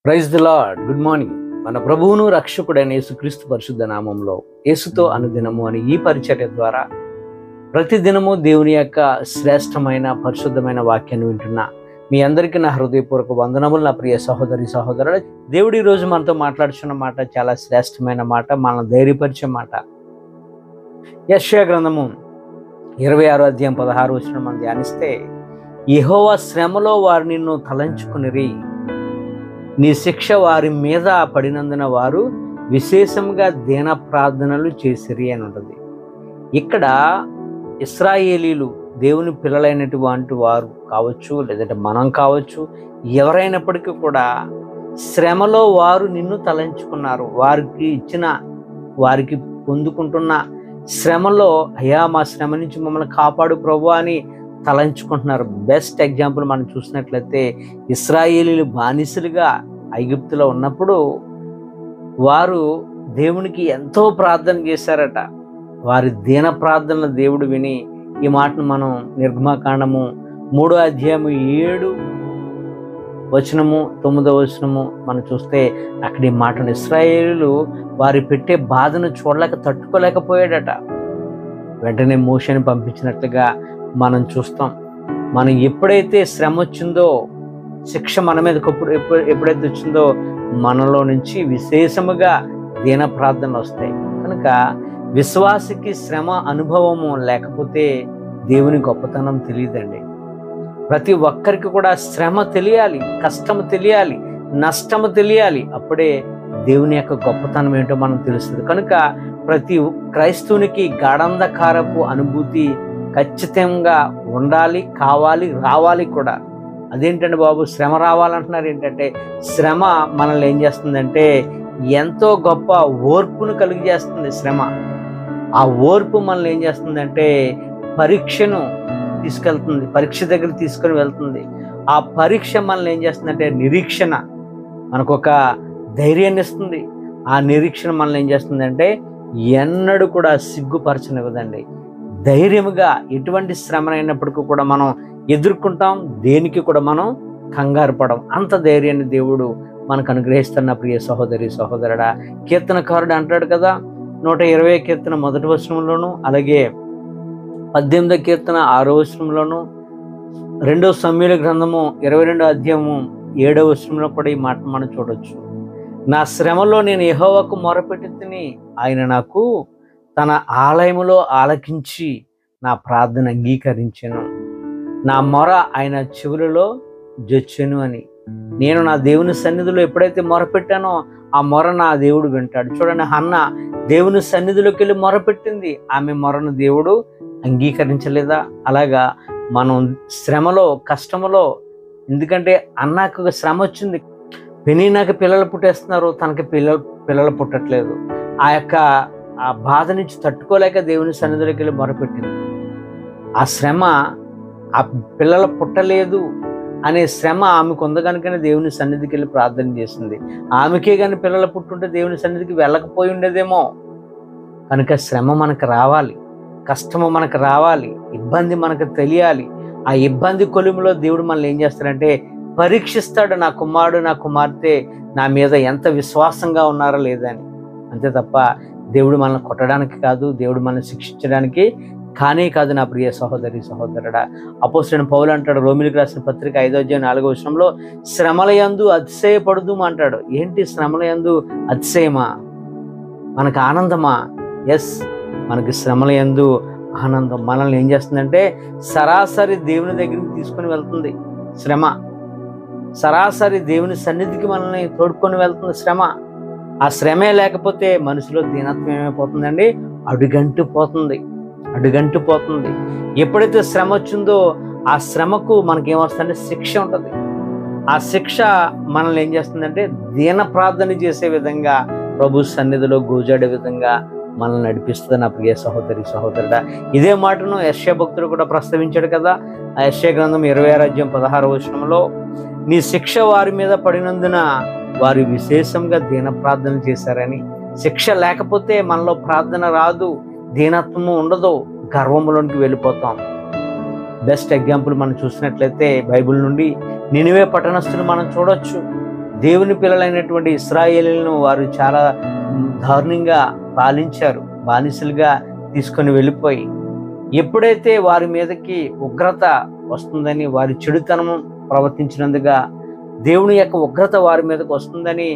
Praise the lord. Good morning. మన ప్రభువును రక్షకుడైన యేసుక్రీస్తు పరిశుద్ధ నామంలో యేసుతో అనుదినము అని ఈ పరిచర్య ద్వారా ప్రతిదినము దేవుని యొక్క శ్రేష్టమైన పరిశుద్ధమైన వాక్యాన్ని వింటున్న మీ అందరికీ నా హృదయపూర్వక వందనములు. నా ప్రియ సహోదరి సహోదరుడు, దేవుడు ఈ రోజు మనతో మాట్లాడుతున్న మాట చాలా శ్రేష్టమైన మాట, మన ధైర్యపరిచే మాట. యెషయా గ్రంథము 26వ అధ్యాయం 16వ వచనం మనం ధ్యానిస్తే, యెహోవా శ్రమలో వారు నిన్ను తలంచుకునిరి, నీ శిక్ష వారి మీద పడినందున వారు విశేషంగా దీన ప్రార్థనలు చేసిరి అని ఉంటుంది. ఇక్కడ ఇశ్రాయేలీలు దేవుని పిల్లలైనటువంటి వారు కావచ్చు, లేదంటే మనం కావచ్చు, ఎవరైనప్పటికీ కూడా శ్రమలో వారు నిన్ను తలంచుకున్నారు. వారికి పొందుకుంటున్న శ్రమలో, అయ్యా మా శ్రమ నుంచి మమ్మల్ని కాపాడు ప్రభువా అని తలంచుకుంటున్నారు. బెస్ట్ ఎగ్జాంపుల్ మనం చూసినట్లయితే, ఇశ్రాయేలీలు బానిసలుగా ఐగుప్తులో ఉన్నప్పుడు వారు దేవునికి ఎంతో ప్రార్థన చేశారట. వారి దీన ప్రార్థనలు దేవుడు విని, ఈ మాటను మనం నిర్గమకాండము 3వ అధ్యాయము 7వ వచనము 9వ వచనము మనం చూస్తే, అక్కడ ఈ మాటను ఇశ్రాయేలీలు వారి పెట్టే బాధను చూడలేక తట్టుకోలేకపోయాడట. వెంటనే మోషేని పంపించినట్లుగా మనం చూస్తాం. మనం ఎప్పుడైతే శ్రమ వచ్చిందో, శిక్ష మన మీద ఎప్పుడైతే వచ్చిందో, మనలో నుంచి విశేషముగా దీన ప్రార్థనలు వస్తాయి. కనుక విశ్వాసికి శ్రమ అనుభవము లేకపోతే దేవుని గొప్పతనం తెలియదండి. ప్రతి ఒక్కరికి కూడా శ్రమ తెలియాలి, కష్టము తెలియాలి, నష్టము తెలియాలి. అప్పుడే దేవుని యొక్క గొప్పతనం ఏంటో మనం తెలుస్తుంది. కనుక ప్రతి క్రైస్తవునికి గాఢంధకారపు అనుభూతి ఖచ్చితంగా ఉండాలి, కావాలి, రావాలి కూడా. అదేంటంటే బాబు, శ్రమ రావాలంటున్నారు ఏంటంటే, శ్రమ మనల్ని ఏం చేస్తుందంటే ఎంతో గొప్ప ఓర్పును కలిగజేస్తుంది. శ్రమ, ఆ ఓర్పు మనల్ని ఏం చేస్తుందంటే పరీక్షను తీసుకెళ్తుంది, పరీక్ష దగ్గర తీసుకొని వెళ్తుంది. ఆ పరీక్ష మనల్ని ఏం చేస్తుందంటే నిరీక్షణ, మనకు ఒక ధైర్యాన్ని ఇస్తుంది. ఆ నిరీక్షణ మనల్ని ఏం చేస్తుందంటే ఎన్నడూ కూడా సిగ్గుపరచనివ్వదండి. ధైర్యముగా ఎటువంటి శ్రమనైనప్పటికీ కూడా మనం ఎదుర్కొంటాం. దేనికి కూడా మనం కంగారు పడం. అంత ధైర్యాన్ని దేవుడు మనకు అనుగ్రహిస్తున్న ప్రియ సహోదరి సహోదరుడా. కీర్తనకారుడు అంటాడు కదా, 120వ కీర్తన 1వ వచనంలోను, అలాగే 18వ కీర్తన 6వ వచనంలోను, 2వ సమూయేలు గ్రంథము 22వ అధ్యాయము 7వ వచనంలో కూడా ఈ మాట మనం చూడొచ్చు. నా శ్రమలో నేను యెహోవాకు మొరపెట్టి తిని, ఆయన నాకు తన ఆలయములో ఆలకించి నా ప్రార్థన అంగీకరించెను, నా మొర ఆయన చెవులలో జొచ్చెను అని. నేను నా దేవుని సన్నిధిలో ఎప్పుడైతే మొరపెట్టానో ఆ మొర నా దేవుడు వింటాడు. చూడండి, హన్న దేవుని సన్నిధిలోకి వెళ్ళి మొరపెట్టింది, ఆమె మొరను దేవుడు అంగీకరించలేదా? అలాగా మనం శ్రమలో, కష్టములో, ఎందుకంటే అన్నకు ఒక శ్రమ వచ్చింది, పెనీనాకి పిల్లలు పుట్టేస్తున్నారు, తనకి పిల్లలు పుట్టట్లేదు. ఆ బాధ నుంచి తట్టుకోలేక దేవుని సన్నిధిలోకి వెళ్ళి మొరపెట్టింది. ఆ శ్రమ, ఆ పిల్లలు పుట్టలేదు అనే శ్రమ ఆమెకు ఉంది కనుకనే దేవుని సన్నిధికి వెళ్ళి ప్రార్థన చేసింది. ఆమెకే కానీ పిల్లలు పుట్టుంటే దేవుని సన్నిధికి వెళ్ళకపోయి ఉండేదేమో. కనుక శ్రమ మనకు రావాలి, కష్టము మనకు రావాలి, ఇబ్బంది మనకు తెలియాలి. ఆ ఇబ్బంది కొలిమిలో దేవుడు మనల్ని ఏం చేస్తాడంటే పరీక్షిస్తాడు. నా కుమారుడు, నా కుమార్తె నా మీద ఎంత విశ్వాసంగా ఉన్నారో లేదని. అంతే తప్ప దేవుడు మనల్ని కొట్టడానికి కాదు, దేవుడు మనల్ని శిక్షించడానికి కానే కాదు. నా ప్రియ సహోదరి సహోదరుడా, అపోస్తలుడైన పౌలు అంటాడు, రోమీయులకు రాసిన పత్రిక 5వ అధ్యాయం 4వ వచనంలో, శ్రమలయందు అతిశయపడుదు అంటాడు. ఏంటి శ్రమలయందు అతిశయమా? మనకు ఆనందమా? ఎస్, మనకి శ్రమలయందు ఆనందం. మనల్ని ఏం చేస్తుందంటే సరాసరి దేవుని దగ్గరికి తీసుకొని వెళ్తుంది శ్రమ. సరాసరి దేవుని సన్నిధికి మనల్ని తోడుకొని వెళ్తుంది శ్రమ. ఆ శ్రమే లేకపోతే మనిషిలో దీనత్వం ఏమైపోతుందండి? అడుగంటు పోతుంది. ఎప్పుడైతే శ్రమ వచ్చిందో ఆ శ్రమకు మనకేమొస్తుందంటే శిక్ష ఉంటుంది. ఆ శిక్ష మనల్ని ఏం చేస్తుందంటే దీన ప్రార్థన చేసే విధంగా, ప్రభు సన్నిధిలో గోజాడే విధంగా మనల్ని నడిపిస్తుంది. నా ప్రియ సహోదరి సహోదరుడా, ఇదే మాటను యెషయా భక్తుడు కూడా ప్రస్తావించాడు కదా. ఆ యెషయా గ్రంథం 26వ అధ్యాయం 16వ వచనంలో, నీ శిక్ష వారి మీద పడినందున వారు విశేషంగా దీన ప్రార్థన చేశారని. శిక్ష లేకపోతే మనలో ప్రార్థన రాదు, దీనత్వము ఉండదు, గర్వంలోనికి వెళ్ళిపోతాం. బెస్ట్ ఎగ్జాంపుల్ మనం చూసినట్లయితే బైబిల్ నుండి నినివే పట్టణస్థులు మనం చూడొచ్చు. దేవుని పిల్లలైనటువంటి ఇశ్రాయేలీయులను వారు చాలా దారుణంగా పాలించారు, బానిసలుగా తీసుకొని వెళ్ళిపోయి. ఎప్పుడైతే వారి మీదకి ఉగ్రత వస్తుందని, వారి చెడుతనం ప్రవర్తించినందుగా దేవుని యొక్క ఉగ్రత వారి మీదకి వస్తుందని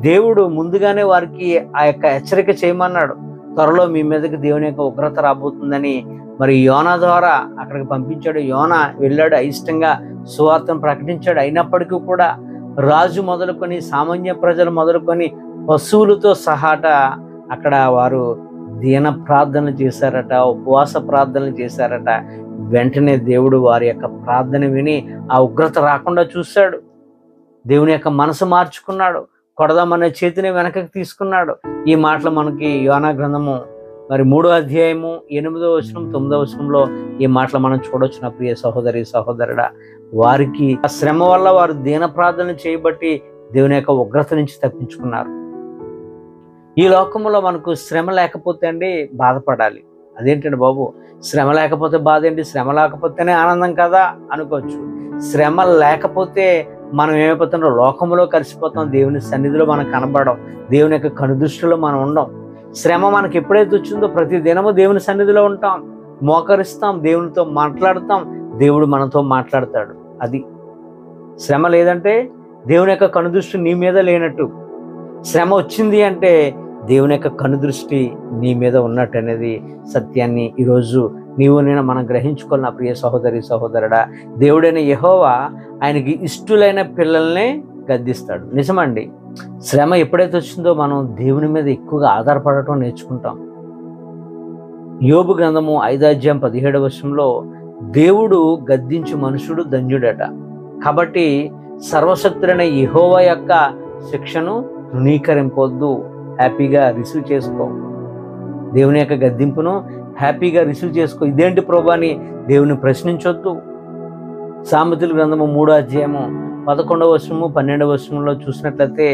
దేవుడు ముందుగానే వారికి ఆ యొక్క హెచ్చరిక చేయమన్నాడు. త్వరలో మీ మీదకి దేవుని యొక్క ఉగ్రత రాబోతుందని మరి యోనా ద్వారా అక్కడికి పంపించాడు. యోనా వెళ్ళాడు, అయిష్టంగా సువార్తను ప్రకటించాడు. అయినప్పటికీ కూడా రాజు మొదలుకొని, సామాన్య ప్రజలు మొదలుకొని, పశువులతో సహాట అక్కడ వారు దీన ప్రార్థనలు చేశారట, ఉపవాస ప్రార్థనలు చేశారట. వెంటనే దేవుడు వారి యొక్క ప్రార్థన విని ఆ ఉగ్రత రాకుండా చూశాడు. దేవుని యొక్క మనసు మార్చుకున్నాడు. కొడదామనే చేతిని వెనకకి తీసుకున్నాడు. ఈ మాటలు మనకి యోనా గ్రంథము మరి 3వ అధ్యాయము 8వ వచనం 9వ వచనంలో ఈ మాటలు మనం చూడొచ్చు. నా ప్రియ సహోదరి సహోదరుడా, వారికి ఆ శ్రమ వల్ల వారు దీన ప్రార్థన చేయబట్టి దేవుని యొక్క ఉగ్రత నుంచి తప్పించుకున్నారు. ఈ లోకంలో మనకు శ్రమ లేకపోతే అండి బాధపడాలి. అదేంటండి బాబు, శ్రమ లేకపోతే బాధ ఏంటి, శ్రమ లేకపోతేనే ఆనందం కదా అనుకోవచ్చు. శ్రమ లేకపోతే మనం ఏమైపోతాం, లోకంలో కలిసిపోతాం, దేవుని సన్నిధిలో మనం కనబడం, దేవుని యొక్క కనుదృష్టిలో మనం ఉండం. శ్రమ మనకి ఎప్పుడైతే వచ్చిందో ప్రతి దినము దేవుని సన్నిధిలో ఉంటాం, మోకరిస్తాం, దేవునితో మాట్లాడతాం, దేవుడు మనతో మాట్లాడతాడు. అది శ్రమ లేదంటే దేవుని యొక్క కనుదృష్టి నీ మీద లేనట్టు. శ్రమ వచ్చింది అంటే దేవుని యొక్క కనుదృష్టి నీ మీద ఉన్నట్టు అనేది సత్యాన్ని ఈరోజు నీవు నేను మనం గ్రహించుకోవాలి. నా ప్రియ సహోదరి సహోదరుడా, దేవుడైన యెహోవా ఆయనకి ఇష్టులైన పిల్లల్నే గద్దిస్తాడు. నిజమండి, శ్రమ ఎప్పుడైతే వచ్చిందో మనం దేవుని మీద ఎక్కువగా ఆధారపడటం నేర్చుకుంటాం. యోబు గ్రంథము 5వ అధ్యాయం 17వ వచనంలో దేవుడు గద్దించు మనుషుడు ధన్యుడట. కాబట్టి సర్వశక్తుడైన యెహోవా యొక్క శిక్షను తృణీకరింపొద్దు, హ్యాపీగా రిసీవ్ చేసుకో. దేవుని యొక్క గద్దింపును హ్యాపీగా రిసీవ్ చేసుకో. ఇదేంటి ప్రభు అని దేవుని ప్రశ్నించొద్దు. సామెతల గ్రంథము 3వ అధ్యాయము 11వ వచనము 12వ వచనంలో చూసినట్లయితే,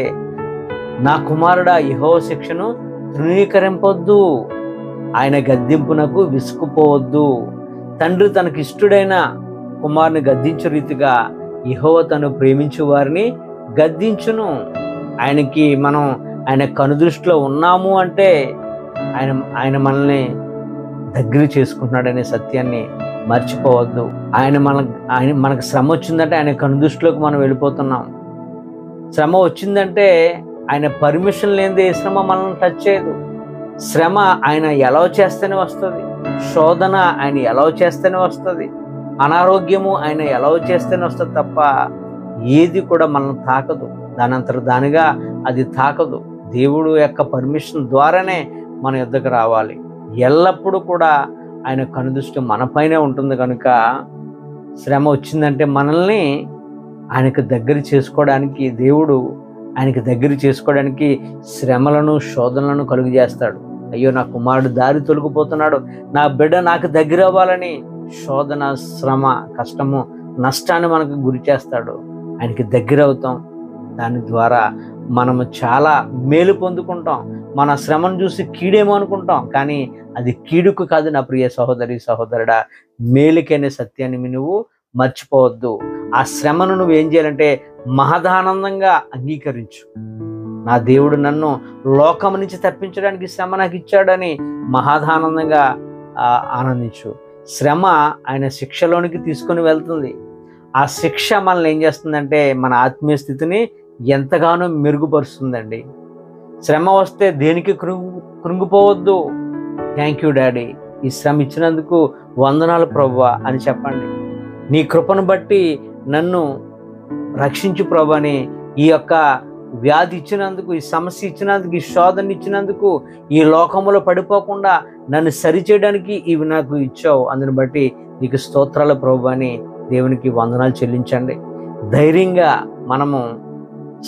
నా కుమారుడా యెహోవా శిక్షను తృణీకరింపొద్దు, ఆయన గద్దింపునకు విసుకుపోవద్దు. తండ్రి తనకి ఇష్టడైన కుమారుని గద్దించు రీతిగా యెహోవా తను ప్రేమించు వారిని గద్దించును. మనం ఆయన కనుదృష్టిలో ఉన్నాము అంటే ఆయన మనల్ని దగ్గర చేసుకుంటున్నాడనే సత్యాన్ని మర్చిపోవద్దు. మనకు శ్రమ వచ్చిందంటే ఆయన కనుదృష్టిలోకి మనం వెళ్ళిపోతున్నాం. శ్రమ వచ్చిందంటే ఆయన పర్మిషన్ లేనిదే ఏ శ్రమ మనల్ని టచ్ చేయదు. శ్రమ ఆయన ఎలా చేస్తేనే వస్తుంది, శోధన ఆయన ఎలా చేస్తేనే వస్తుంది, అనారోగ్యము ఆయన ఎలా చేస్తేనే వస్తుంది తప్ప ఏది కూడా మనల్ని తాకదు. దానంతర దానిగా అది తాకదు. దేవుడు యొక్క పర్మిషన్ ద్వారానే మన యుద్ధకు రావాలి. ఎల్లప్పుడూ కూడా ఆయన కనుదృష్టి మనపైనే ఉంటుంది. కనుక శ్రమ వచ్చిందంటే మనల్ని ఆయనకు దగ్గర చేసుకోవడానికి, దేవుడు ఆయనకి దగ్గర చేసుకోవడానికి శ్రమలను శోధనలను కలుగు చేస్తాడు. అయ్యో నా కుమారుడు దారి తొలగిపోతున్నాడు, నా బిడ్డ నాకు దగ్గర అవ్వాలని శోధన, శ్రమ, కష్టము, నష్టాన్ని మనకు గురి చేస్తాడు. ఆయనకి దగ్గర అవుతాం. దాని ద్వారా మనము చాలా మేలు పొందుకుంటాం. మన శ్రమను చూసి కీడేమో అనుకుంటాం, కానీ అది కీడుకు కాదు. నా ప్రియ సహోదరి సహోదరుడా, మేలుకైన సత్యాన్ని నువ్వు మర్చిపోవద్దు. ఆ శ్రమను నువ్వు ఏం చేయాలంటే మహదానందంగా అంగీకరించు. నా దేవుడు నన్ను లోకం నుంచి తప్పించడానికి శ్రమ నాకు ఇచ్చాడని మహదానందంగా ఆనందించు. శ్రమ ఆయన శిక్షలోనికి తీసుకొని వెళ్తుంది. ఆ శిక్ష మనల్ని ఏం చేస్తుందంటే మన ఆత్మీయ స్థితిని ఎంతగానో మెరుగుపరుస్తుందండి. శ్రమ వస్తే దేనికి కృంగిపోవద్దు. థ్యాంక్ యూ డాడీ, ఈ శ్రమ ఇచ్చినందుకు వందనాలు ప్రభువా అని చెప్పండి. నీ కృపను బట్టి నన్ను రక్షించు ప్రభు అని, ఈ యొక్క వ్యాధి ఇచ్చినందుకు, ఈ సమస్య ఇచ్చినందుకు, ఈ శోధన ఇచ్చినందుకు, ఈ లోకంలో పడిపోకుండా నన్ను సరిచేయడానికి ఇవి నాకు ఇచ్చావు, అందుని బట్టి నీకు స్తోత్రాలు ప్రభు అని దేవునికి వందనాలు చెల్లించండి. ధైర్యంగా మనము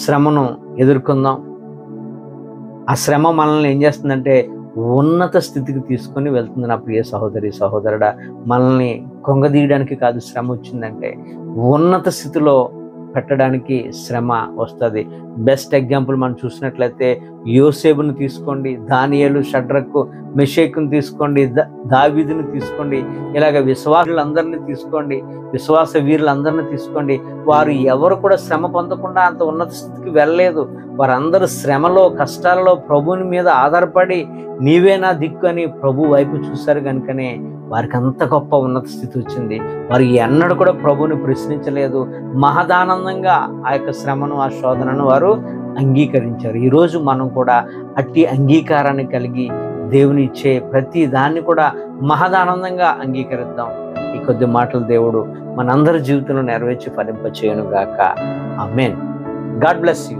శ్రమను ఎదుర్కొందాం. ఆ శ్రమ మనల్ని ఏం చేస్తుందంటే ఉన్నత స్థితికి తీసుకొని వెళ్తుంది. నా ప్రియ సహోదరి సహోదరుడా, మనల్ని కృంగదీయడానికి కాదు. శ్రమ వచ్చిందంటే ఉన్నత స్థితిలో పెట్టడానికి శ్రమ వస్తుంది. బెస్ట్ ఎగ్జాంపుల్ మనం చూసినట్లయితే యోసేపును తీసుకోండి, దానియేలు, షడ్రకు, మెషేకును తీసుకోండి, దావీదుని తీసుకోండి, ఇలాగ విశ్వాసులందరినీ తీసుకోండి, విశ్వాస వీరులందరినీ తీసుకోండి. వారు ఎవరు కూడా శ్రమ పొందకుండా అంత ఉన్నత స్థితికి వెళ్ళలేదు. వారందరూ శ్రమలో, కష్టాలలో ప్రభువుని మీద ఆధారపడి నీవే నా దిక్కు అని ప్రభు వైపు చూశారు కనుకనే వారికి అంత గొప్ప ఉన్నత స్థితి వచ్చింది. వారు ఎన్నడూ కూడా ప్రభువుని ప్రశ్నించలేదు. మహదానందంగా ఆ యొక్క శ్రమను, ఆ శోధనను వారు అంగీకరించారు. ఈరోజు మనం కూడా అట్టి అంగీకారాన్ని కలిగి దేవుని ఇచ్చే ప్రతి దాన్ని కూడా మహదానందంగా అంగీకరిద్దాం. ఈ కొద్ది మాటలు దేవుడు మనందరి జీవితంలో నెరవేర్చి ఫలింపచేయును గాక. ఆమేన్. God bless you.